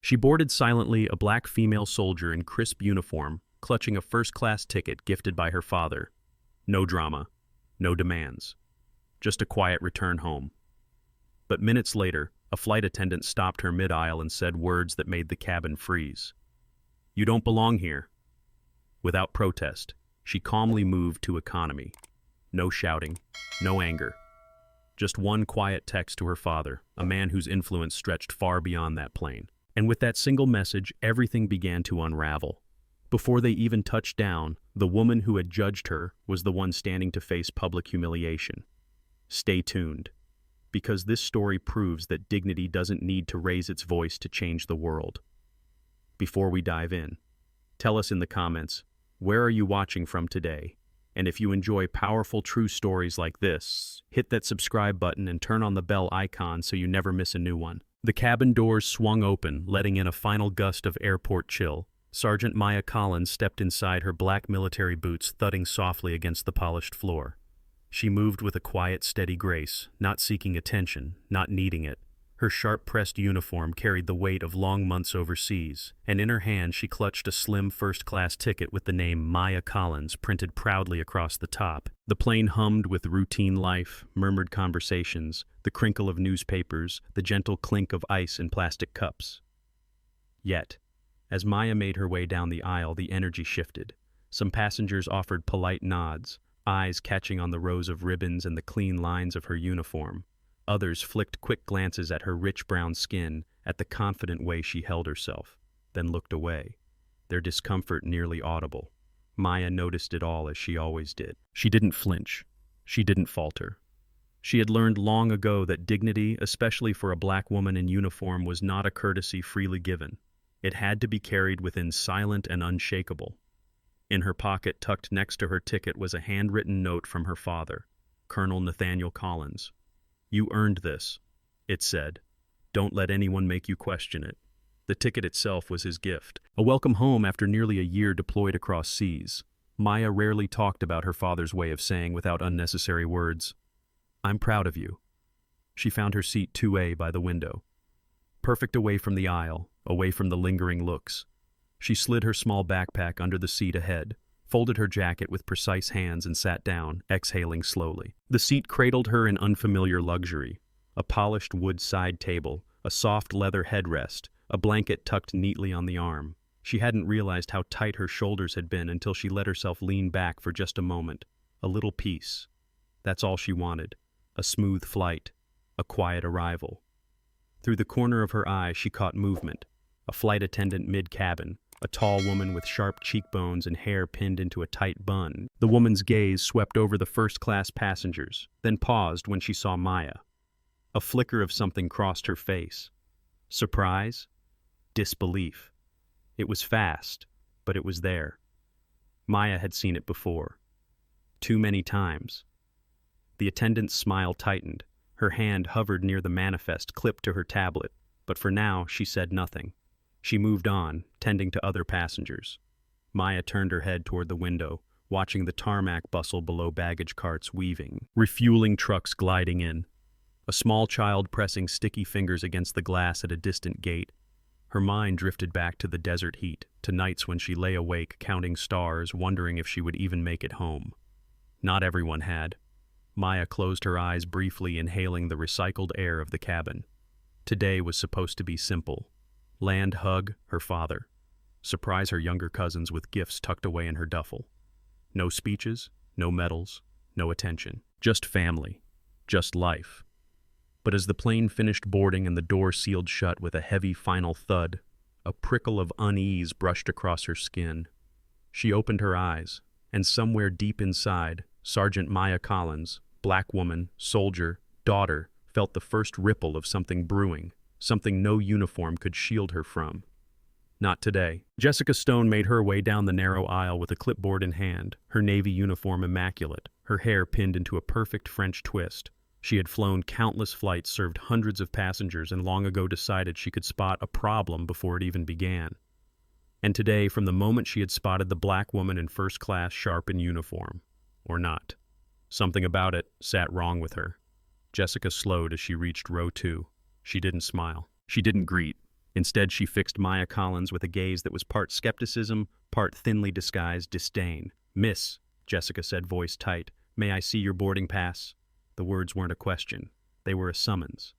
She boarded silently, a black female soldier in crisp uniform, clutching a first-class ticket gifted by her father. No drama, no demands. Just a quiet return home. But minutes later, a flight attendant stopped her mid-aisle and said words that made the cabin freeze. "You don't belong here." Without protest, she calmly moved to economy. No shouting, no anger. Just one quiet text to her father, a man whose influence stretched far beyond that plane. And with that single message, everything began to unravel. Before they even touched down, the woman who had judged her was the one standing to face public humiliation. Stay tuned, because this story proves that dignity doesn't need to raise its voice to change the world. Before we dive in, tell us in the comments, where are you watching from today? And if you enjoy powerful true stories like this, hit that subscribe button and turn on the bell icon so you never miss a new one. The cabin doors swung open, letting in a final gust of airport chill. Sergeant Maya Collins stepped inside, her black military boots thudding softly against the polished floor. She moved with a quiet, steady grace, not seeking attention, not needing it. Her sharp-pressed uniform carried the weight of long months overseas, and in her hand she clutched a slim first-class ticket with the name Maya Collins printed proudly across the top. The plane hummed with routine life, murmured conversations, the crinkle of newspapers, the gentle clink of ice in plastic cups. Yet, as Maya made her way down the aisle, the energy shifted. Some passengers offered polite nods, eyes catching on the rows of ribbons and the clean lines of her uniform. Others flicked quick glances at her rich brown skin, at the confident way she held herself, then looked away, their discomfort nearly audible. Maya noticed it all, as she always did. She didn't flinch. She didn't falter. She had learned long ago that dignity, especially for a black woman in uniform, was not a courtesy freely given. It had to be carried within, silent and unshakable. In her pocket, tucked next to her ticket, was a handwritten note from her father, Colonel Nathaniel Collins. "You earned this," it said. "Don't let anyone make you question it." The ticket itself was his gift, a welcome home after nearly a year deployed across seas. Maya rarely talked about her father's way of saying, without unnecessary words, "I'm proud of you." She found her seat 2A by the window. Perfect, away from the aisle, away from the lingering looks. She slid her small backpack under the seat ahead, folded her jacket with precise hands and sat down, exhaling slowly. The seat cradled her in unfamiliar luxury. A polished wood side table, a soft leather headrest, a blanket tucked neatly on the arm. She hadn't realized how tight her shoulders had been until she let herself lean back for just a moment. A little peace. That's all she wanted. A smooth flight. A quiet arrival. Through the corner of her eye she caught movement. A flight attendant mid-cabin. A tall woman with sharp cheekbones and hair pinned into a tight bun. The woman's gaze swept over the first-class passengers, then paused when she saw Maya. A flicker of something crossed her face. Surprise? Disbelief. It was fast, but it was there. Maya had seen it before. Too many times. The attendant's smile tightened. Her hand hovered near the manifest clipped to her tablet, but for now she said nothing. She moved on, tending to other passengers. Maya turned her head toward the window, watching the tarmac bustle below, baggage carts weaving, refueling trucks gliding in. A small child pressing sticky fingers against the glass at a distant gate. Her mind drifted back to the desert heat, to nights when she lay awake counting stars, wondering if she would even make it home. Not everyone had. Maya closed her eyes briefly, inhaling the recycled air of the cabin. Today was supposed to be simple. Land hug her father. Surprise her younger cousins with gifts tucked away in her duffel. No speeches, no medals, no attention. Just family. Just life. But as the plane finished boarding and the door sealed shut with a heavy final thud, a prickle of unease brushed across her skin. She opened her eyes, and somewhere deep inside, Sergeant Maya Collins, black woman, soldier, daughter, felt the first ripple of something brewing. Something no uniform could shield her from. Not today. Jessica Stone made her way down the narrow aisle with a clipboard in hand, her navy uniform immaculate, her hair pinned into a perfect French twist. She had flown countless flights, served hundreds of passengers, and long ago decided she could spot a problem before it even began. And today, from the moment she had spotted the black woman in first class, sharp in uniform, or not, something about it sat wrong with her. Jessica slowed as she reached row 2. She didn't smile. She didn't greet. Instead, she fixed Maya Collins with a gaze that was part skepticism, part thinly disguised disdain. "Miss," Jessica said, voice tight, "may I see your boarding pass?" The words weren't a question. They were a summons.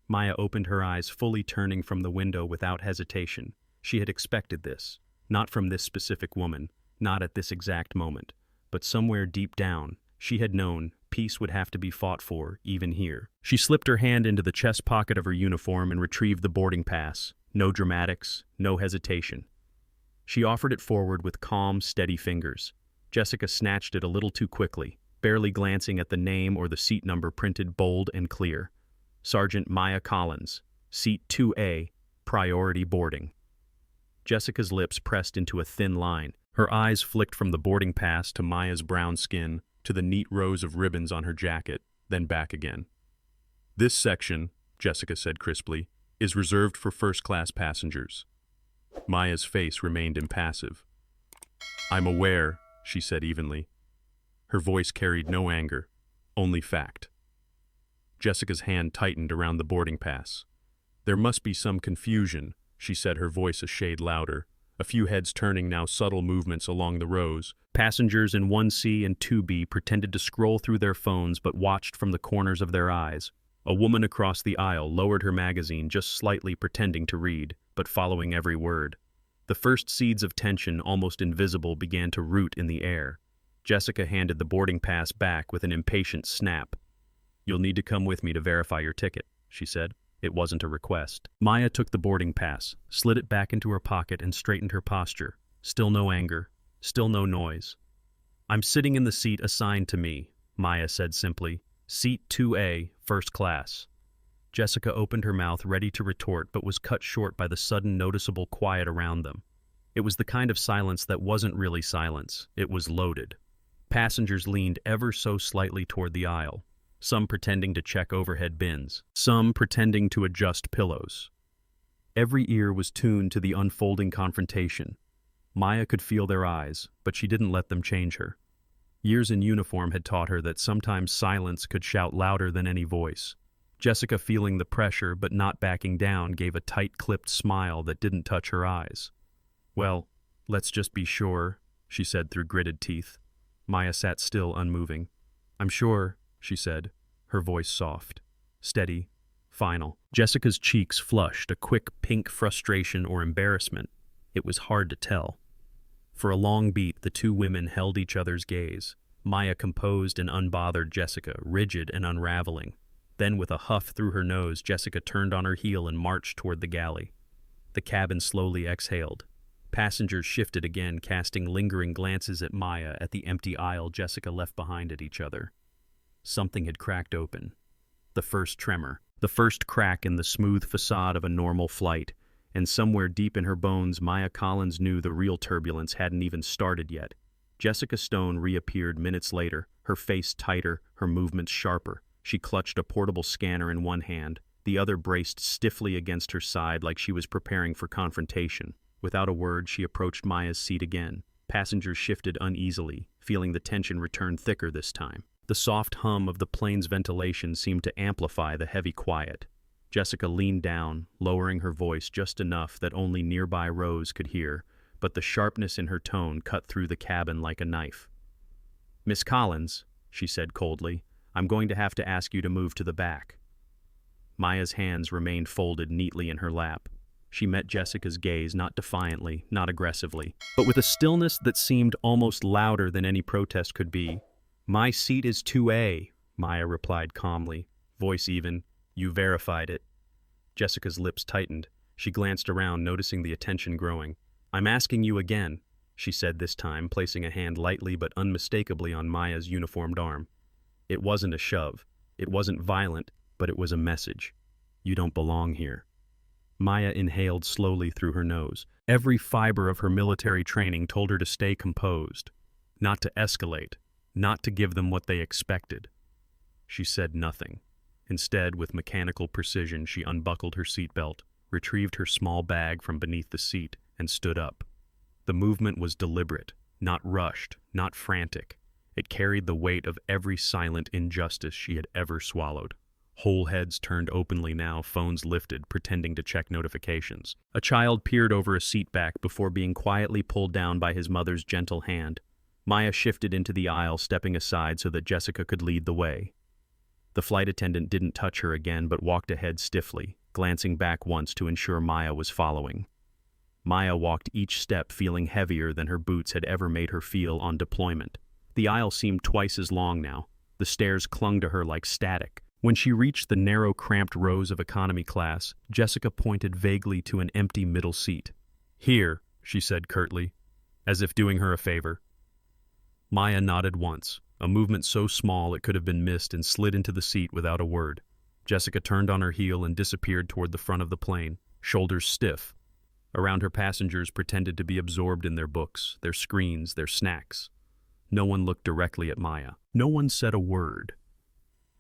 Maya opened her eyes, fully turning from the window without hesitation. She had expected this. Not from this specific woman, not at this exact moment, but somewhere deep down, she had known peace would have to be fought for, even here. She slipped her hand into the chest pocket of her uniform and retrieved the boarding pass. No dramatics, no hesitation. She offered it forward with calm, steady fingers. Jessica snatched it a little too quickly, barely glancing at the name or the seat number printed bold and clear. Sergeant Maya Collins, Seat 2A, Priority Boarding. Jessica's lips pressed into a thin line. Her eyes flicked from the boarding pass to Maya's brown skin, to the neat rows of ribbons on her jacket, then back again. "This section," Jessica said crisply, "is reserved for first-class passengers." Maya's face remained impassive. "I'm aware," she said evenly. Her voice carried no anger, only fact. Jessica's hand tightened around the boarding pass. "There must be some confusion," she said, her voice a shade louder. A few heads turning, now subtle movements along the rows. Passengers in 1C and 2B pretended to scroll through their phones but watched from the corners of their eyes. A woman across the aisle lowered her magazine just slightly, pretending to read, but following every word. The first seeds of tension, almost invisible, began to root in the air. Jessica handed the boarding pass back with an impatient snap. "You'll need to come with me to verify your ticket," she said. It wasn't a request. Maya took the boarding pass, slid it back into her pocket, and straightened her posture. Still no anger, still no noise. "I'm sitting in the seat assigned to me," Maya said simply. "Seat 2A, first class." Jessica opened her mouth, ready to retort, but was cut short by the sudden noticeable quiet around them. It was the kind of silence that wasn't really silence. It was loaded. Passengers leaned ever so slightly toward the aisle, some pretending to check overhead bins, some pretending to adjust pillows. Every ear was tuned to the unfolding confrontation. Maya could feel their eyes, but she didn't let them change her. Years in uniform had taught her that sometimes silence could shout louder than any voice. Jessica, feeling the pressure but not backing down, gave a tight-clipped smile that didn't touch her eyes. "Well, let's just be sure," she said through gritted teeth. Maya sat still, unmoving. "I'm sure," she said, her voice soft, steady, final. Jessica's cheeks flushed, a quick pink frustration or embarrassment. It was hard to tell. For a long beat, the two women held each other's gaze. Maya composed and unbothered, Jessica rigid and unraveling. Then, with a huff through her nose, Jessica turned on her heel and marched toward the galley. The cabin slowly exhaled. Passengers shifted again, casting lingering glances at Maya, at the empty aisle Jessica left behind, at each other. Something had cracked open. The first tremor, the first crack in the smooth facade of a normal flight, and somewhere deep in her bones, Maya Collins knew the real turbulence hadn't even started yet. Jessica Stone reappeared minutes later, her face tighter, her movements sharper. She clutched a portable scanner in one hand, the other braced stiffly against her side like she was preparing for confrontation. Without a word, she approached Maya's seat again. Passengers shifted uneasily, feeling the tension return thicker this time. The soft hum of the plane's ventilation seemed to amplify the heavy quiet. Jessica leaned down, lowering her voice just enough that only nearby rows could hear, but the sharpness in her tone cut through the cabin like a knife. "Miss Collins," she said coldly, "I'm going to have to ask you to move to the back." Maya's hands remained folded neatly in her lap. She met Jessica's gaze, not defiantly, not aggressively, but with a stillness that seemed almost louder than any protest could be. "My seat is 2A, Maya replied calmly, voice even. "You verified it." Jessica's lips tightened. She glanced around, noticing the attention growing. "I'm asking you again," she said this time, placing a hand lightly but unmistakably on Maya's uniformed arm. It wasn't a shove. It wasn't violent, but it was a message. "You don't belong here." Maya inhaled slowly through her nose. Every fiber of her military training told her to stay composed, not to escalate, not to give them what they expected. She said nothing. Instead, with mechanical precision, she unbuckled her seatbelt, retrieved her small bag from beneath the seat, and stood up. The movement was deliberate, not rushed, not frantic. It carried the weight of every silent injustice she had ever swallowed. Whole heads turned openly now, phones lifted, pretending to check notifications. A child peered over a seat back before being quietly pulled down by his mother's gentle hand. Maya shifted into the aisle, stepping aside so that Jessica could lead the way. The flight attendant didn't touch her again but walked ahead stiffly, glancing back once to ensure Maya was following. Maya walked each step feeling heavier than her boots had ever made her feel on deployment. The aisle seemed twice as long now. The stairs clung to her like static. When she reached the narrow, cramped rows of economy class, Jessica pointed vaguely to an empty middle seat. "Here," she said curtly, as if doing her a favor. Maya nodded once, a movement so small it could have been missed, and slid into the seat without a word. Jessica turned on her heel and disappeared toward the front of the plane, shoulders stiff. Around her, passengers pretended to be absorbed in their books, their screens, their snacks. No one looked directly at Maya. No one said a word.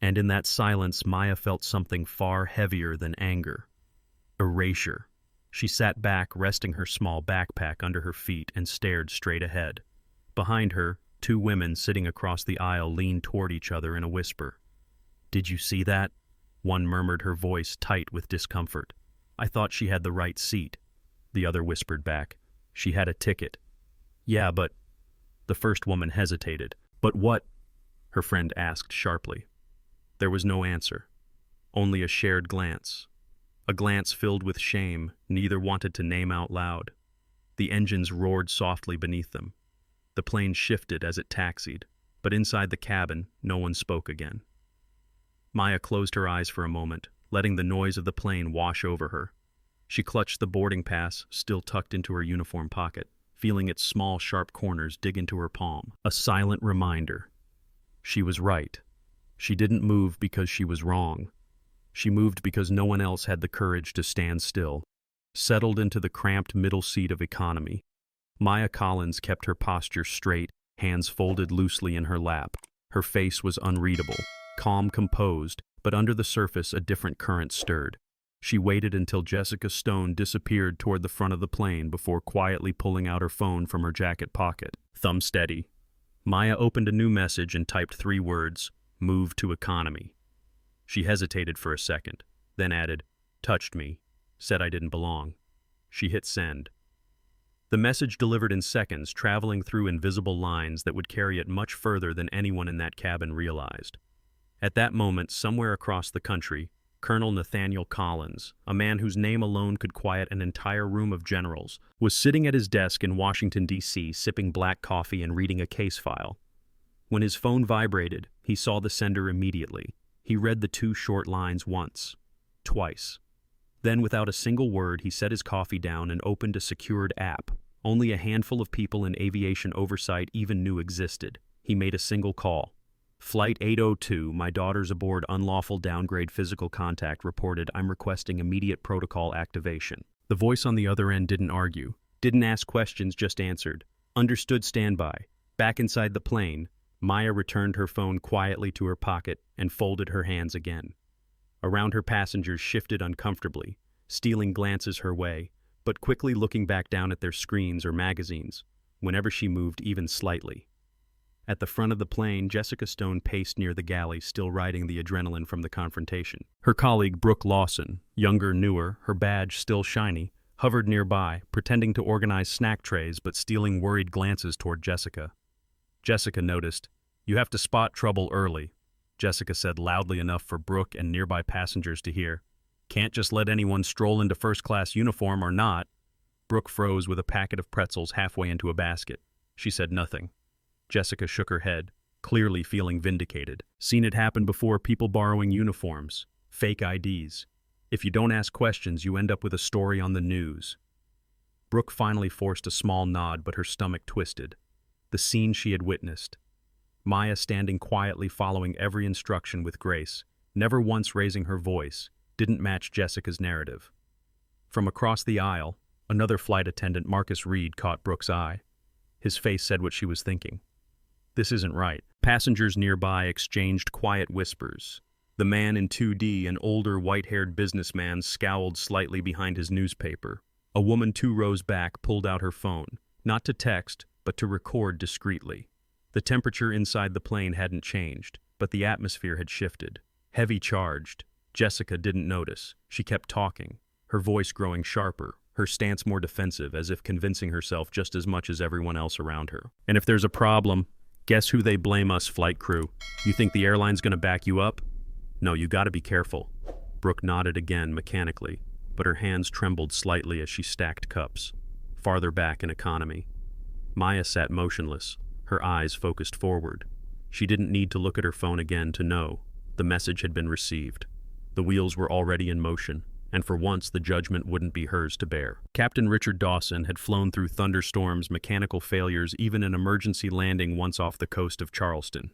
And in that silence, Maya felt something far heavier than anger. Erasure. She sat back, resting her small backpack under her feet, and stared straight ahead. Behind her, two women sitting across the aisle leaned toward each other in a whisper. "Did you see that?" One murmured, her voice tight with discomfort. "I thought she had the right seat." The other whispered back, "She had a ticket." "Yeah, but—" The first woman hesitated. "But what?" her friend asked sharply. There was no answer, only a shared glance. A glance filled with shame neither wanted to name out loud. The engines roared softly beneath them. The plane shifted as it taxied, but inside the cabin, no one spoke again. Maya closed her eyes for a moment, letting the noise of the plane wash over her. She clutched the boarding pass, still tucked into her uniform pocket, feeling its small, sharp corners dig into her palm. A silent reminder. She was right. She didn't move because she was wrong. She moved because no one else had the courage to stand still. Settled into the cramped middle seat of economy, Maya Collins kept her posture straight, hands folded loosely in her lap. Her face was unreadable, calm, composed, but under the surface a different current stirred. She waited until Jessica Stone disappeared toward the front of the plane before quietly pulling out her phone from her jacket pocket. Thumb steady. Maya opened a new message and typed 3 words. "Move to economy." She hesitated for a second, then added, "Touched me, said I didn't belong." She hit send. The message delivered in seconds, traveling through invisible lines that would carry it much further than anyone in that cabin realized. At that moment, somewhere across the country, Colonel Nathaniel Collins, a man whose name alone could quiet an entire room of generals, was sitting at his desk in Washington, D.C., sipping black coffee and reading a case file. When his phone vibrated, he saw the sender immediately. He read the 2 short lines once, twice. Then, without a single word, he set his coffee down and opened a secured app. Only a handful of people in aviation oversight even knew existed. He made a single call. "Flight 802, my daughter's aboard, unlawful downgrade, physical contact reported. I'm requesting immediate protocol activation." The voice on the other end didn't argue, didn't ask questions, just answered. "Understood, standby." Back inside the plane, Maya returned her phone quietly to her pocket and folded her hands again. Around her, passengers shifted uncomfortably, stealing glances her way, but quickly looking back down at their screens or magazines, whenever she moved even slightly. At the front of the plane, Jessica Stone paced near the galley, still riding the adrenaline from the confrontation. Her colleague, Brooke Lawson, younger, newer, her badge still shiny, hovered nearby, pretending to organize snack trays but stealing worried glances toward Jessica. Jessica noticed. "You have to spot trouble early," Jessica said loudly enough for Brooke and nearby passengers to hear. "Can't just let anyone stroll into first-class uniform or not." Brooke froze with a packet of pretzels halfway into a basket. She said nothing. Jessica shook her head, clearly feeling vindicated. Seen it happen before, people borrowing uniforms, fake IDs. If you don't ask questions, you end up with a story on the news. Brooke finally forced a small nod, but her stomach twisted. The scene she had witnessed. Maya standing quietly, following every instruction with grace, never once raising her voice, didn't match Jessica's narrative. From across the aisle, another flight attendant, Marcus Reed, caught Brooke's eye. His face said what she was thinking. "This isn't right." Passengers nearby exchanged quiet whispers. The man in 2D, an older, white-haired businessman, scowled slightly behind his newspaper. A woman 2 rows back pulled out her phone, not to text, but to record discreetly. The temperature inside the plane hadn't changed, but the atmosphere had shifted. Heavy charged, Jessica didn't notice. She kept talking, her voice growing sharper, her stance more defensive, as if convincing herself just as much as everyone else around her. And if there's a problem, guess who they blame us, flight crew? You think the airline's gonna back you up? No, you gotta be careful. Brooke nodded again mechanically, but her hands trembled slightly as she stacked cups, farther back in economy. Maya sat motionless, her eyes focused forward. She didn't need to look at her phone again to know the message had been received. The wheels were already in motion, and for once the judgment wouldn't be hers to bear. Captain Richard Dawson had flown through thunderstorms, mechanical failures, even an emergency landing once off the coast of Charleston.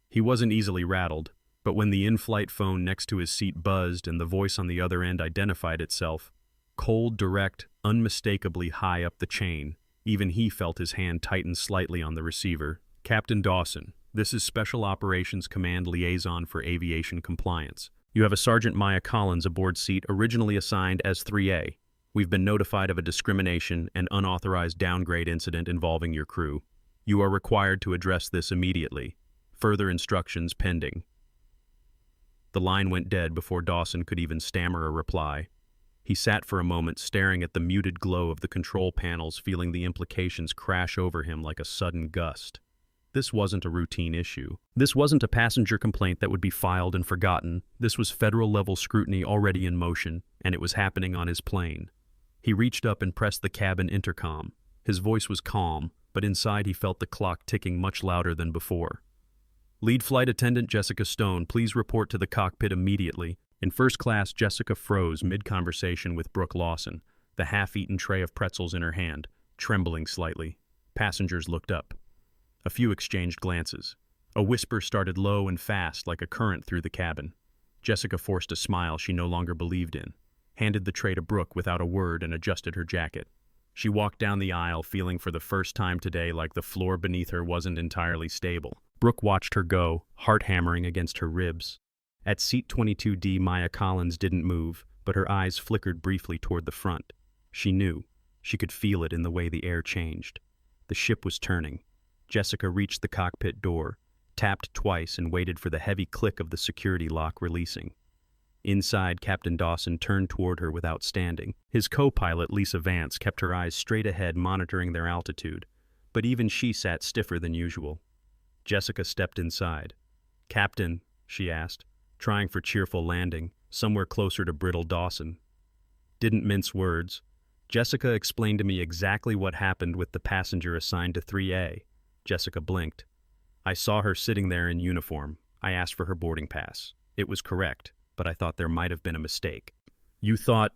He wasn't easily rattled, but when the in-flight phone next to his seat buzzed and the voice on the other end identified itself, cold, direct, unmistakably high up the chain, even he felt his hand tighten slightly on the receiver. Captain Dawson, this is Special Operations Command Liaison for Aviation Compliance. You have a Sergeant Maya Collins aboard seat originally assigned as 3A. We've been notified of a discrimination and unauthorized downgrade incident involving your crew. You are required to address this immediately. Further instructions pending. The line went dead before Dawson could even stammer a reply. He sat for a moment staring at the muted glow of the control panels, feeling the implications crash over him like a sudden gust. This wasn't a routine issue. This wasn't a passenger complaint that would be filed and forgotten. This was federal-level scrutiny already in motion, and it was happening on his plane. He reached up and pressed the cabin intercom. His voice was calm, but inside he felt the clock ticking much louder than before. Lead Flight Attendant Jessica Stone, please report to the cockpit immediately. In first class, Jessica froze mid-conversation with Brooke Lawson, the half-eaten tray of pretzels in her hand, trembling slightly. Passengers looked up. A few exchanged glances. A whisper started low and fast like a current through the cabin. Jessica forced a smile she no longer believed in, handed the tray to Brooke without a word, and adjusted her jacket. She walked down the aisle, feeling for the first time today like the floor beneath her wasn't entirely stable. Brooke watched her go, heart hammering against her ribs. At seat 22D, Maya Collins didn't move, but her eyes flickered briefly toward the front. She knew. She could feel it in the way the air changed. The ship was turning. Jessica reached the cockpit door, tapped twice, and waited for the heavy click of the security lock releasing. Inside, Captain Dawson turned toward her without standing. His co-pilot, Lisa Vance, kept her eyes straight ahead, monitoring their altitude, but even she sat stiffer than usual. Jessica stepped inside. "Captain," she asked, trying for cheerful landing, somewhere closer to brittle Dawson. Didn't mince words. "Jessica explained to me exactly what happened with the passenger assigned to 3A. Jessica blinked. "I saw her sitting there in uniform. I asked for her boarding pass. It was correct, but I thought there might have been a mistake." "You thought,"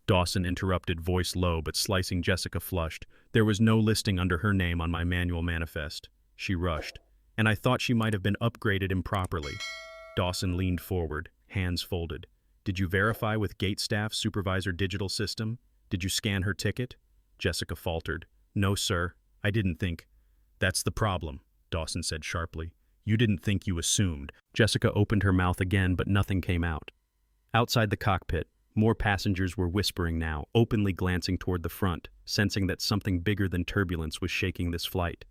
Dawson interrupted, voice low but slicing. Jessica flushed. "There was no listing under her name on my manual manifest." She rushed. "And I thought she might have been upgraded improperly." Dawson leaned forward, hands folded. "Did you verify with gate staff supervisor digital system? Did you scan her ticket?" Jessica faltered. "No, sir. I didn't think." "That's the problem," Dawson said sharply. "You didn't think, you assumed." Jessica opened her mouth again, but nothing came out. Outside the cockpit, more passengers were whispering now, openly glancing toward the front, sensing that something bigger than turbulence was shaking this flight.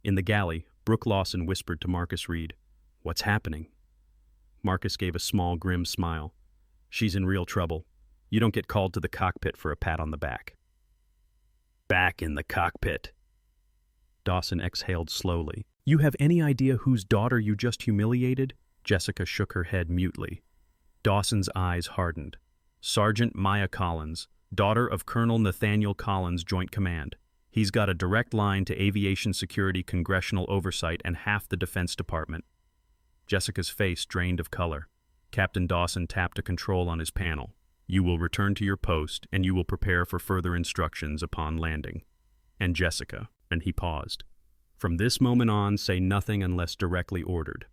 In the galley, Brooke Lawson whispered to Marcus Reed, "What's happening?" Marcus gave a small, grim smile. "She's in real trouble. You don't get called to the cockpit for a pat on the back." "Back in the cockpit." Dawson exhaled slowly. "You have any idea whose daughter you just humiliated?" Jessica shook her head mutely. Dawson's eyes hardened. "Sergeant Maya Collins, daughter of Colonel Nathaniel Collins, Joint Command. He's got a direct line to aviation security, congressional oversight, and half the Defense Department." Jessica's face drained of color. Captain Dawson tapped a control on his panel. "You will return to your post, and you will prepare for further instructions upon landing. And Jessica," and he paused, "from this moment on, say nothing unless directly ordered."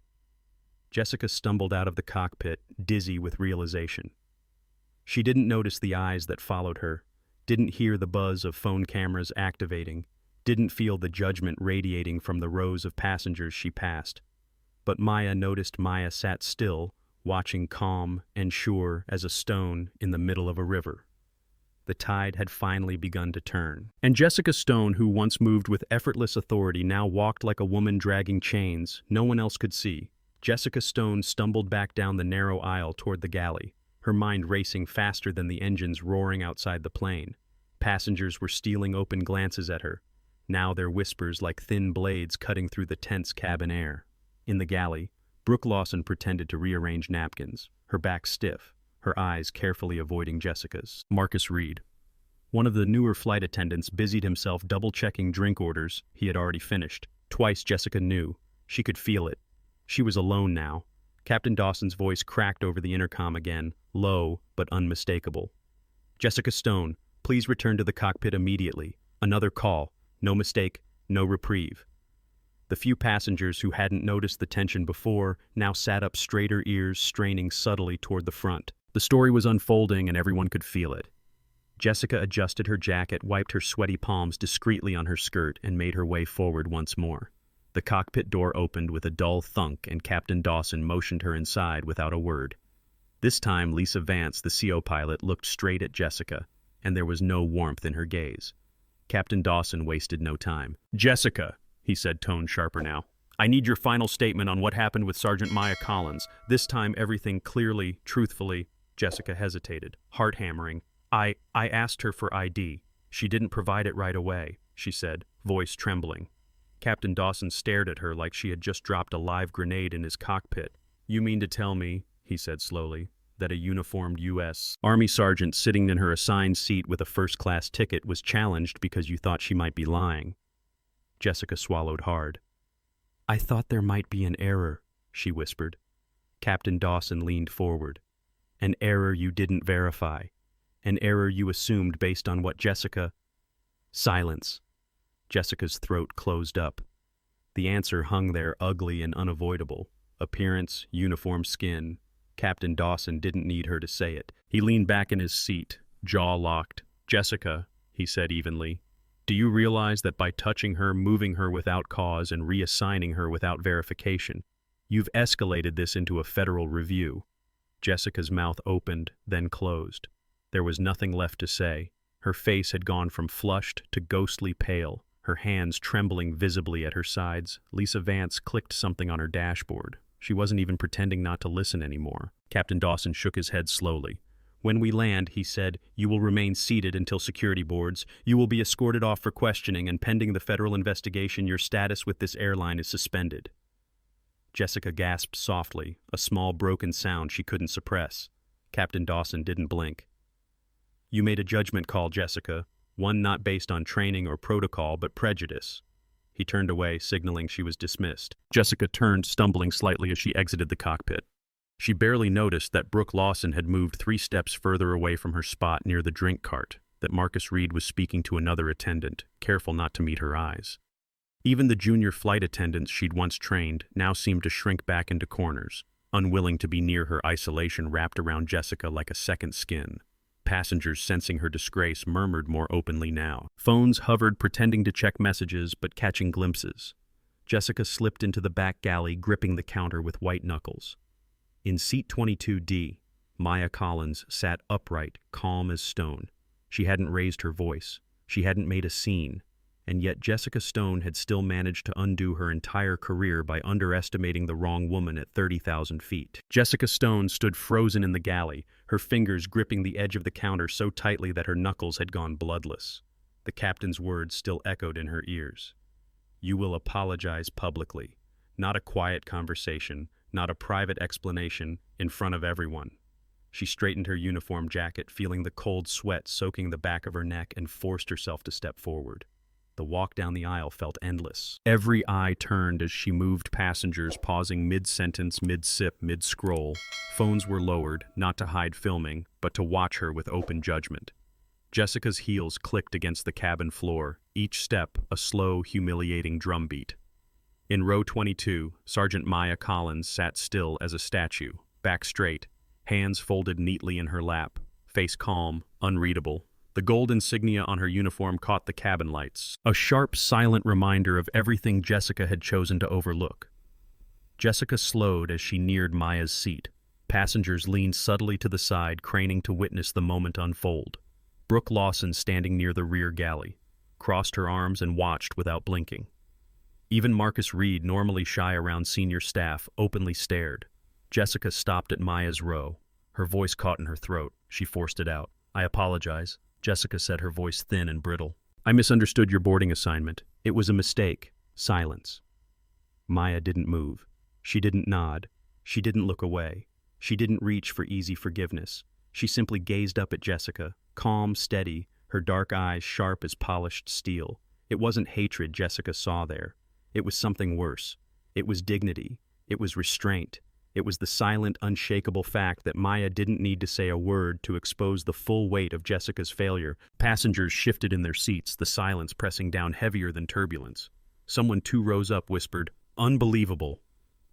Jessica stumbled out of the cockpit, dizzy with realization. She didn't notice the eyes that followed her, didn't hear the buzz of phone cameras activating, didn't feel the judgment radiating from the rows of passengers she passed. But Maya noticed. Maya sat still, watching, calm and sure as a stone in the middle of a river. The tide had finally begun to turn. And Jessica Stone, who once moved with effortless authority, now walked like a woman dragging chains no one else could see. Jessica Stone stumbled back down the narrow aisle toward the galley, her mind racing faster than the engines roaring outside the plane. Passengers were stealing open glances at her, now their whispers like thin blades cutting through the tense cabin air. In the galley, Brooke Lawson pretended to rearrange napkins, her back stiff, her eyes carefully avoiding Jessica's. Marcus Reed, one of the newer flight attendants, busied himself double-checking drink orders he had already finished. Twice Jessica knew. She could feel it. She was alone now. Captain Dawson's voice cracked over the intercom again, low but unmistakable. "Jessica Stone, please return to the cockpit immediately. Another call. No mistake, no reprieve." The few passengers who hadn't noticed the tension before now sat up straighter, ears straining subtly toward the front. The story was unfolding and everyone could feel it. Jessica adjusted her jacket, wiped her sweaty palms discreetly on her skirt, and made her way forward once more. The cockpit door opened with a dull thunk and Captain Dawson motioned her inside without a word. This time Lisa Vance, the CO pilot, looked straight at Jessica, and there was no warmth in her gaze. Captain Dawson wasted no time. "Jessica," he said, tone sharper now, "I need your final statement on what happened with Sergeant Maya Collins. This time everything clearly, truthfully." Jessica hesitated, heart hammering. I asked her for ID. She didn't provide it right away," she said, voice trembling. Captain Dawson stared at her like she had just dropped a live grenade in his cockpit. "You mean to tell me," he said slowly, "that a uniformed U.S. Army sergeant sitting in her assigned seat with a first-class ticket was challenged because you thought she might be lying?" Jessica swallowed hard. "I thought there might be an error," she whispered. Captain Dawson leaned forward. "An error you didn't verify. An error you assumed based on what Jessica—" Silence. Jessica's throat closed up. The answer hung there, ugly and unavoidable. Appearance, uniform skin. Captain Dawson didn't need her to say it. He leaned back in his seat, jaw locked. "Jessica," he said evenly, "do you realize that by touching her, moving her without cause, and reassigning her without verification, you've escalated this into a federal review?" Jessica's mouth opened, then closed. There was nothing left to say. Her face had gone from flushed to ghostly pale, her hands trembling visibly at her sides. Lisa Vance clicked something on her dashboard. She wasn't even pretending not to listen anymore. Captain Dawson shook his head slowly. "When we land," he said, "you will remain seated until security boards. You will be escorted off for questioning, and pending the federal investigation, your status with this airline is suspended." Jessica gasped softly, a small broken sound she couldn't suppress. Captain Dawson didn't blink. "You made a judgment call, Jessica, one not based on training or protocol, but prejudice." He turned away, signaling she was dismissed. Jessica turned, stumbling slightly as she exited the cockpit. She barely noticed that Brooke Lawson had moved 3 steps further away from her spot near the drink cart, that Marcus Reed was speaking to another attendant, careful not to meet her eyes. Even the junior flight attendants she'd once trained now seemed to shrink back into corners, unwilling to be near her. Isolation wrapped around Jessica like a second skin. Passengers, sensing her disgrace, murmured more openly now. Phones hovered, pretending to check messages, but catching glimpses. Jessica slipped into the back galley, gripping the counter with white knuckles. In seat 22D, Maya Collins sat upright, calm as stone. She hadn't raised her voice. She hadn't made a scene. And yet Jessica Stone had still managed to undo her entire career by underestimating the wrong woman at 30,000 feet. Jessica Stone stood frozen in the galley, her fingers gripping the edge of the counter so tightly that her knuckles had gone bloodless. The captain's words still echoed in her ears. "You will apologize publicly. Not a quiet conversation, not a private explanation, in front of everyone." She straightened her uniform jacket, feeling the cold sweat soaking the back of her neck, and forced herself to step forward. The walk down the aisle felt endless. Every eye turned as she moved, passengers pausing mid-sentence, mid-sip, mid-scroll. Phones were lowered, not to hide filming, but to watch her with open judgment. Jessica's heels clicked against the cabin floor, each step a slow, humiliating drumbeat. In row 22, Sergeant Maya Collins sat still as a statue, back straight, hands folded neatly in her lap, face calm, unreadable. The gold insignia on her uniform caught the cabin lights, a sharp, silent reminder of everything Jessica had chosen to overlook. Jessica slowed as she neared Maya's seat. Passengers leaned subtly to the side, craning to witness the moment unfold. Brooke Lawson, standing near the rear galley, crossed her arms and watched without blinking. Even Marcus Reed, normally shy around senior staff, openly stared. Jessica stopped at Maya's row. Her voice caught in her throat. She forced it out. "I apologize," Jessica said, her voice thin and brittle. "I misunderstood your boarding assignment. It was a mistake." Silence. Maya didn't move. She didn't nod. She didn't look away. She didn't reach for easy forgiveness. She simply gazed up at Jessica, calm, steady, her dark eyes sharp as polished steel. It wasn't hatred Jessica saw there. It was something worse. It was dignity. It was restraint. It was the silent, unshakable fact that Maya didn't need to say a word to expose the full weight of Jessica's failure. Passengers shifted in their seats, the silence pressing down heavier than turbulence. Someone 2 rows up whispered, "Unbelievable,"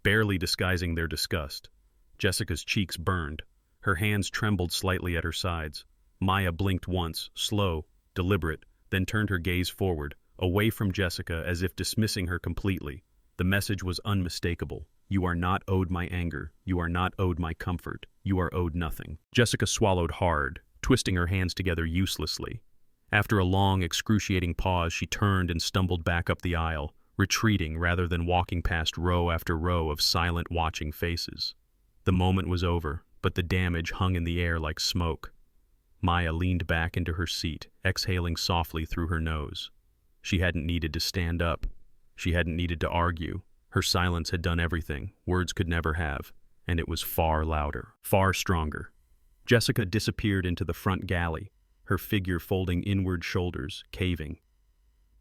barely disguising their disgust. Jessica's cheeks burned. Her hands trembled slightly at her sides. Maya blinked once, slow, deliberate, then turned her gaze forward, away from Jessica as if dismissing her completely. The message was unmistakable. "You are not owed my anger. You are not owed my comfort. You are owed nothing." Jessica swallowed hard, twisting her hands together uselessly. After a long, excruciating pause, she turned and stumbled back up the aisle, retreating rather than walking past row after row of silent, watching faces. The moment was over, but the damage hung in the air like smoke. Maya leaned back into her seat, exhaling softly through her nose. She hadn't needed to stand up. She hadn't needed to argue. Her silence had done everything words could never have, and it was far louder, far stronger. Jessica disappeared into the front galley, her figure folding inward, shoulders caving.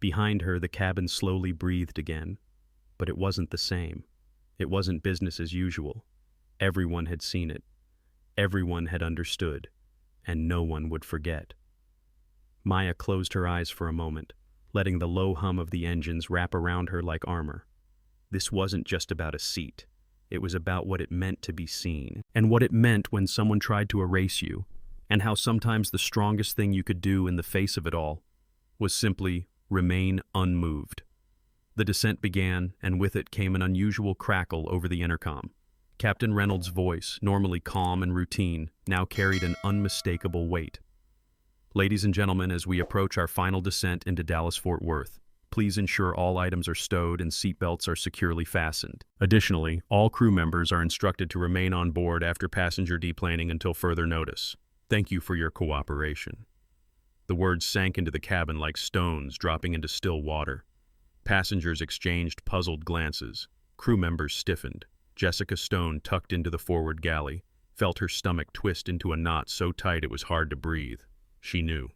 Behind her, the cabin slowly breathed again, but it wasn't the same. It wasn't business as usual. Everyone had seen it. Everyone had understood, and no one would forget. Maya closed her eyes for a moment, letting the low hum of the engines wrap around her like armor. This wasn't just about a seat. It was about what it meant to be seen, and what it meant when someone tried to erase you, and how sometimes the strongest thing you could do in the face of it all was simply remain unmoved. The descent began, and with it came an unusual crackle over the intercom. Captain Reynolds' voice, normally calm and routine, now carried an unmistakable weight. "Ladies and gentlemen, as we approach our final descent into Dallas-Fort Worth, please ensure all items are stowed and seatbelts are securely fastened. Additionally, all crew members are instructed to remain on board after passenger deplaning until further notice. Thank you for your cooperation." The words sank into the cabin like stones dropping into still water. Passengers exchanged puzzled glances. Crew members stiffened. Jessica Stone, tucked into the forward galley, felt her stomach twist into a knot so tight it was hard to breathe. She knew.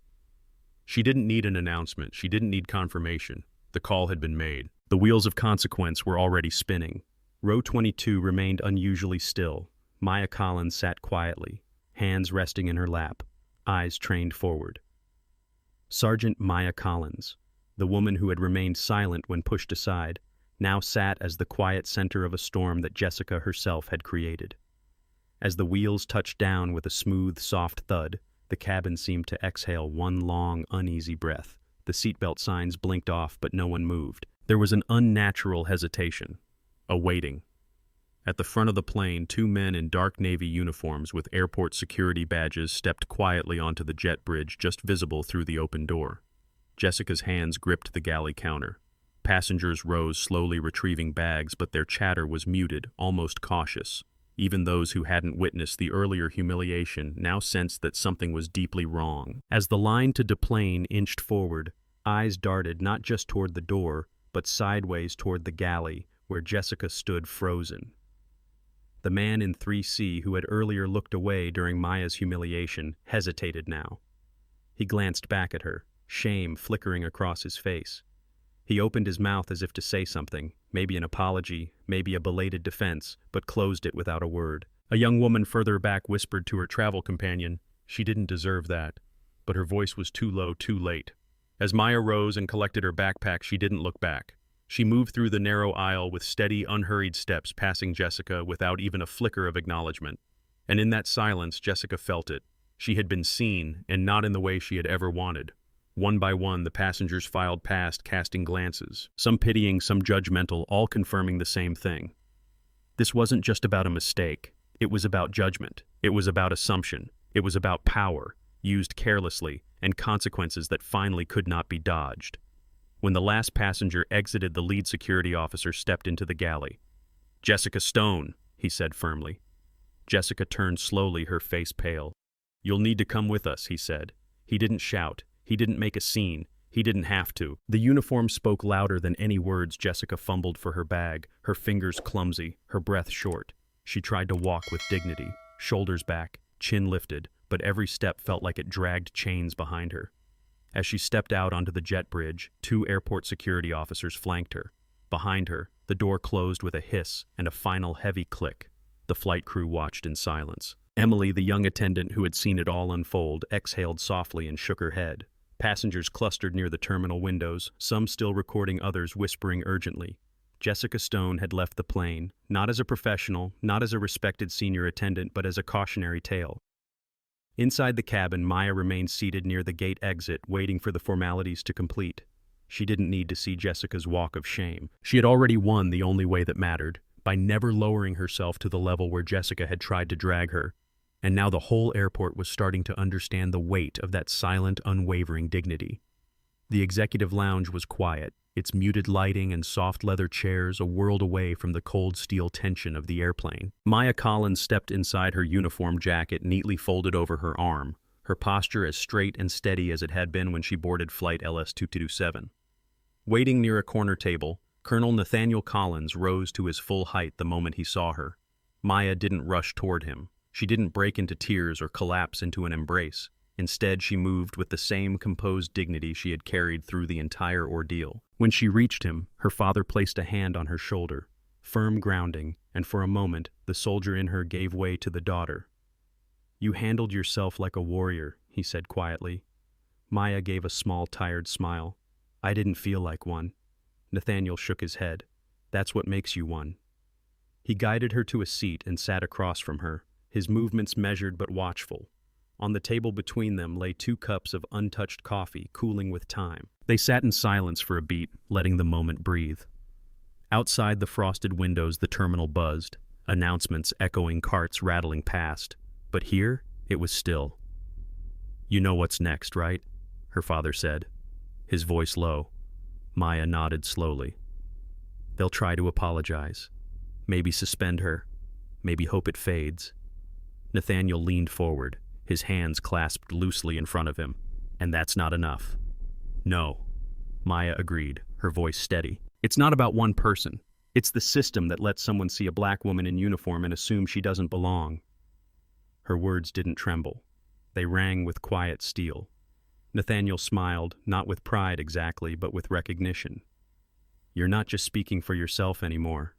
She didn't need an announcement. She didn't need confirmation. The call had been made. The wheels of consequence were already spinning. Row 22 remained unusually still. Maya Collins sat quietly, hands resting in her lap, eyes trained forward. Sergeant Maya Collins, the woman who had remained silent when pushed aside, now sat as the quiet center of a storm that Jessica herself had created. As the wheels touched down with a smooth, soft thud, the cabin seemed to exhale one long, uneasy breath. The seatbelt signs blinked off, but no one moved. There was an unnatural hesitation, a waiting. At the front of the plane, 2 men in dark navy uniforms with airport security badges stepped quietly onto the jet bridge just visible through the open door. Jessica's hands gripped the galley counter. Passengers rose, slowly retrieving bags, but their chatter was muted, almost cautious. Even those who hadn't witnessed the earlier humiliation now sensed that something was deeply wrong. As the line to deplane inched forward, eyes darted not just toward the door, but sideways toward the galley, where Jessica stood frozen. The man in 3C, who had earlier looked away during Maya's humiliation, hesitated now. He glanced back at her, shame flickering across his face. He opened his mouth as if to say something, maybe an apology, maybe a belated defense, but closed it without a word. A young woman further back whispered to her travel companion, "She didn't deserve that," but her voice was too low, too late. As Maya rose and collected her backpack, she didn't look back. She moved through the narrow aisle with steady, unhurried steps, passing Jessica without even a flicker of acknowledgement. And in that silence, Jessica felt it. She had been seen, and not in the way she had ever wanted. One by one, the passengers filed past, casting glances, some pitying, some judgmental, all confirming the same thing. This wasn't just about a mistake. It was about judgment. It was about assumption. It was about power, used carelessly, and consequences that finally could not be dodged. When the last passenger exited, the lead security officer stepped into the galley. "Jessica Stone," he said firmly. Jessica turned slowly, her face pale. "You'll need to come with us," he said. He didn't shout. He didn't make a scene. He didn't have to. The uniform spoke louder than any words. Jessica fumbled for her bag, her fingers clumsy, her breath short. She tried to walk with dignity, shoulders back, chin lifted, but every step felt like it dragged chains behind her. As she stepped out onto the jet bridge, 2 airport security officers flanked her. Behind her, the door closed with a hiss and a final heavy click. The flight crew watched in silence. Emily, the young attendant who had seen it all unfold, exhaled softly and shook her head. Passengers clustered near the terminal windows, some still recording, others whispering urgently. Jessica Stone had left the plane, not as a professional, not as a respected senior attendant, but as a cautionary tale. Inside the cabin, Maya remained seated near the gate exit, waiting for the formalities to complete. She didn't need to see Jessica's walk of shame. She had already won the only way that mattered, by never lowering herself to the level where Jessica had tried to drag her. And now the whole airport was starting to understand the weight of that silent, unwavering dignity. The executive lounge was quiet, its muted lighting and soft leather chairs a world away from the cold steel tension of the airplane. Maya Collins stepped inside her uniform jacket neatly folded over her arm, her posture as straight and steady as it had been when she boarded flight LS-227. Waiting near a corner table, Colonel Nathaniel Collins rose to his full height the moment he saw her. Maya didn't rush toward him. She didn't break into tears or collapse into an embrace. Instead, she moved with the same composed dignity she had carried through the entire ordeal. When she reached him, her father placed a hand on her shoulder, firm grounding, and for a moment, the soldier in her gave way to the daughter. "You handled yourself like a warrior," he said quietly. Maya gave a small, tired smile. "I didn't feel like one." Nathaniel shook his head. "That's what makes you one." He guided her to a seat and sat across from her, his movements measured but watchful. On the table between them lay 2 cups of untouched coffee, cooling with time. They sat in silence for a beat, letting the moment breathe. Outside the frosted windows, the terminal buzzed, announcements echoing, carts rattling past. But here, it was still. "You know what's next, right?" her father said, his voice low. Maya nodded slowly. "They'll try to apologize. Maybe suspend her. Maybe hope it fades." Nathaniel leaned forward, his hands clasped loosely in front of him. "And that's not enough." "No," Maya agreed, her voice steady. "It's not about one person. It's the system that lets someone see a black woman in uniform and assume she doesn't belong." Her words didn't tremble. They rang with quiet steel. Nathaniel smiled, not with pride exactly, but with recognition. "You're not just speaking for yourself anymore."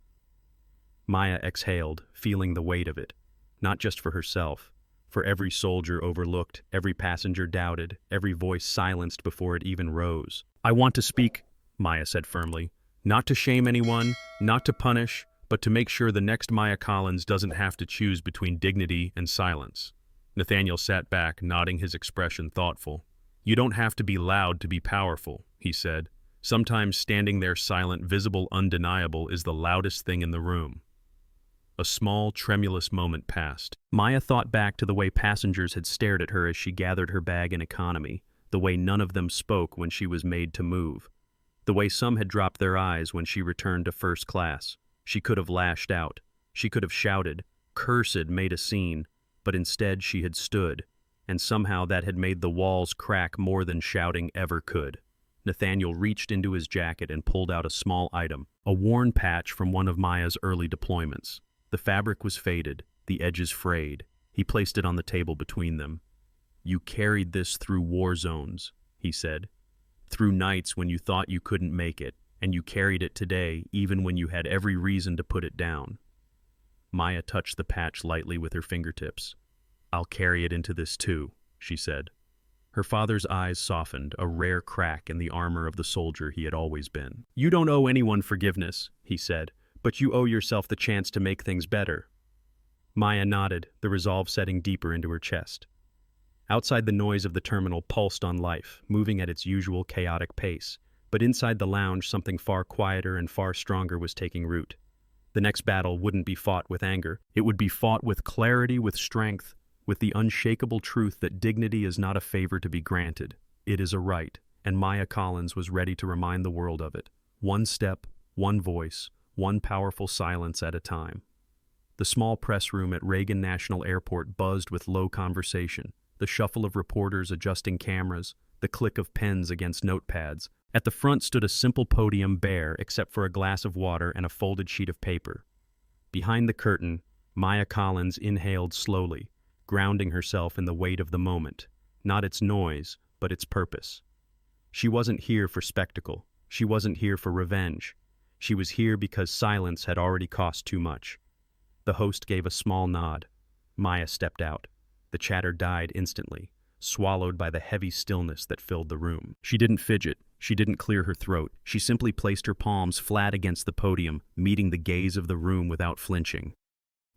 Maya exhaled, feeling the weight of it. Not just for herself. For every soldier overlooked, every passenger doubted, every voice silenced before it even rose. "I want to speak," Maya said firmly. "Not to shame anyone, not to punish, but to make sure the next Maya Collins doesn't have to choose between dignity and silence." Nathaniel sat back, nodding, his expression thoughtful. "You don't have to be loud to be powerful," he said. "Sometimes standing there silent, visible, undeniable is the loudest thing in the room." A small, tremulous moment passed. Maya thought back to the way passengers had stared at her as she gathered her bag in economy, the way none of them spoke when she was made to move, the way some had dropped their eyes when she returned to first class. She could have lashed out. She could have shouted, cursed, made a scene, but instead she had stood, and somehow that had made the walls crack more than shouting ever could. Nathaniel reached into his jacket and pulled out a small item, a worn patch from one of Maya's early deployments. The fabric was faded, the edges frayed. He placed it on the table between them. "You carried this through war zones," he said. "Through nights when you thought you couldn't make it, and you carried it today even when you had every reason to put it down." Maya touched the patch lightly with her fingertips. "I'll carry it into this too," she said. Her father's eyes softened, a rare crack in the armor of the soldier he had always been. "You don't owe anyone forgiveness," he said, "but you owe yourself the chance to make things better." Maya nodded, the resolve setting deeper into her chest. Outside, the noise of the terminal pulsed on life, moving at its usual chaotic pace. But inside the lounge, something far quieter and far stronger was taking root. The next battle wouldn't be fought with anger. It would be fought with clarity, with strength, with the unshakable truth that dignity is not a favor to be granted. It is a right, and Maya Collins was ready to remind the world of it. One step, one voice, one powerful silence at a time. The small press room at Reagan National Airport buzzed with low conversation, the shuffle of reporters adjusting cameras, the click of pens against notepads. At the front stood a simple podium bare except for a glass of water and a folded sheet of paper. Behind the curtain, Maya Collins inhaled slowly, grounding herself in the weight of the moment, not its noise, but its purpose. She wasn't here for spectacle. She wasn't here for revenge. She was here because silence had already cost too much. The host gave a small nod. Maya stepped out. The chatter died instantly, swallowed by the heavy stillness that filled the room. She didn't fidget. She didn't clear her throat. She simply placed her palms flat against the podium, meeting the gaze of the room without flinching.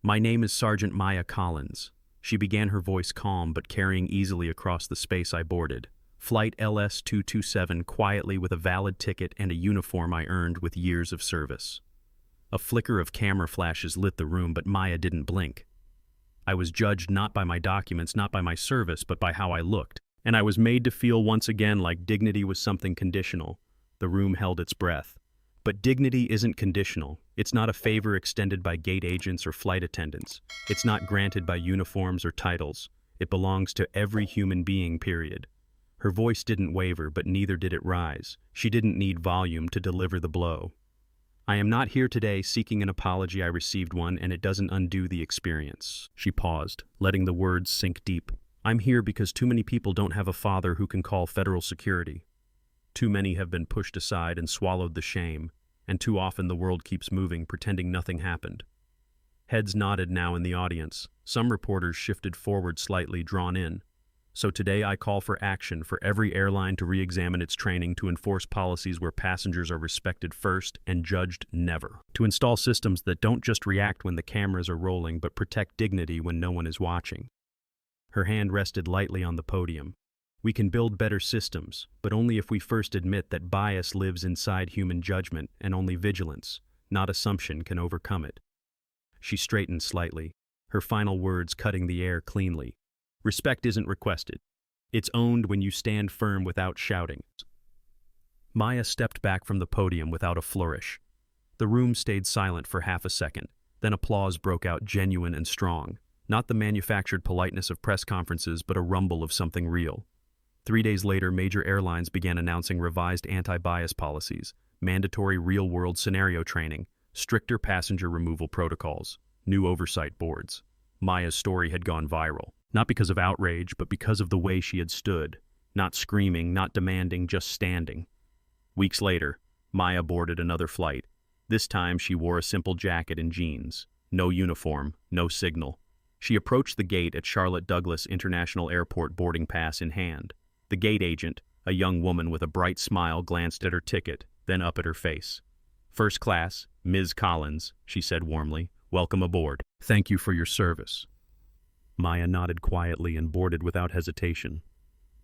"My name is Sergeant Maya Collins." She began, her voice calm but carrying easily across the space I boarded. "Flight LS-227, quietly with a valid ticket and a uniform I earned with years of service." A flicker of camera flashes lit the room, but Maya didn't blink. I was judged not by my documents, not by my service, but by how I looked. And I was made to feel once again like dignity was something conditional. The room held its breath. But dignity isn't conditional. It's not a favor extended by gate agents or flight attendants. It's not granted by uniforms or titles. It belongs to every human being, period. Her voice didn't waver, but neither did it rise. She didn't need volume to deliver the blow. "I am not here today seeking an apology. I received one, and it doesn't undo the experience." She paused, letting the words sink deep. "I'm here because too many people don't have a father who can call federal security. Too many have been pushed aside and swallowed the shame, and too often the world keeps moving, pretending nothing happened." Heads nodded now in the audience. Some reporters shifted forward slightly, drawn in. "So today I call for action, for every airline to re-examine its training, to enforce policies where passengers are respected first and judged never. To install systems that don't just react when the cameras are rolling, but protect dignity when no one is watching." Her hand rested lightly on the podium. "We can build better systems, but only if we first admit that bias lives inside human judgment, and only vigilance, not assumption, can overcome it." She straightened slightly, her final words cutting the air cleanly. "Respect isn't requested. It's owned when you stand firm without shouting." Maya stepped back from the podium without a flourish. The room stayed silent for half a second, then applause broke out, genuine and strong. Not the manufactured politeness of press conferences, but a rumble of something real. 3 days later, major airlines began announcing revised anti-bias policies, mandatory real-world scenario training, stricter passenger removal protocols, new oversight boards. Maya's story had gone viral. Not because of outrage, but because of the way she had stood. Not screaming, not demanding, just standing. Weeks later, Maya boarded another flight. This time she wore a simple jacket and jeans. No uniform, no signal. She approached the gate at Charlotte Douglas International Airport, boarding pass in hand. The gate agent, a young woman with a bright smile, glanced at her ticket, then up at her face. "First class, Ms. Collins," she said warmly. "Welcome aboard. Thank you for your service." Maya nodded quietly and boarded without hesitation.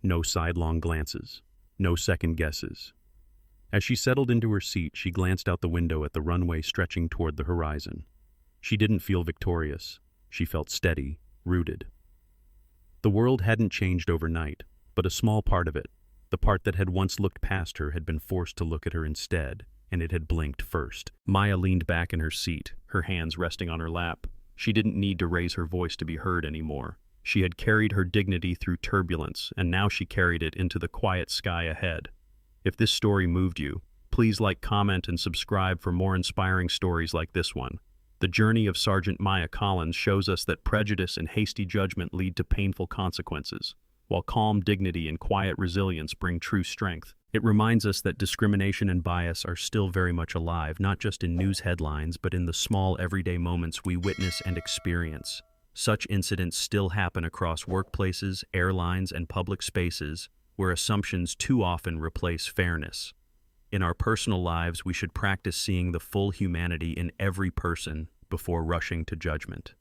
No sidelong glances. No second guesses. As she settled into her seat, she glanced out the window at the runway stretching toward the horizon. She didn't feel victorious. She felt steady, rooted. The world hadn't changed overnight, but a small part of it, the part that had once looked past her, had been forced to look at her instead, and it had blinked first. Maya leaned back in her seat, her hands resting on her lap. She didn't need to raise her voice to be heard anymore. She had carried her dignity through turbulence, and now she carried it into the quiet sky ahead. If this story moved you, please like, comment, and subscribe for more inspiring stories like this one. The journey of Sergeant Maya Collins shows us that prejudice and hasty judgment lead to painful consequences, while calm dignity and quiet resilience bring true strength. It reminds us that discrimination and bias are still very much alive, not just in news headlines, but in the small everyday moments we witness and experience. Such incidents still happen across workplaces, airlines, and public spaces, where assumptions too often replace fairness. In our personal lives, we should practice seeing the full humanity in every person before rushing to judgment.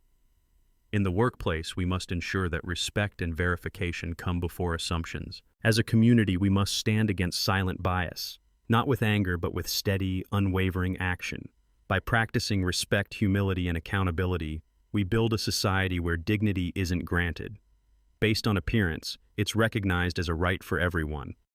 In the workplace, we must ensure that respect and verification come before assumptions. As a community, we must stand against silent bias, not with anger, but with steady, unwavering action. By practicing respect, humility, and accountability, we build a society where dignity isn't granted based on appearance. It's recognized as a right for everyone,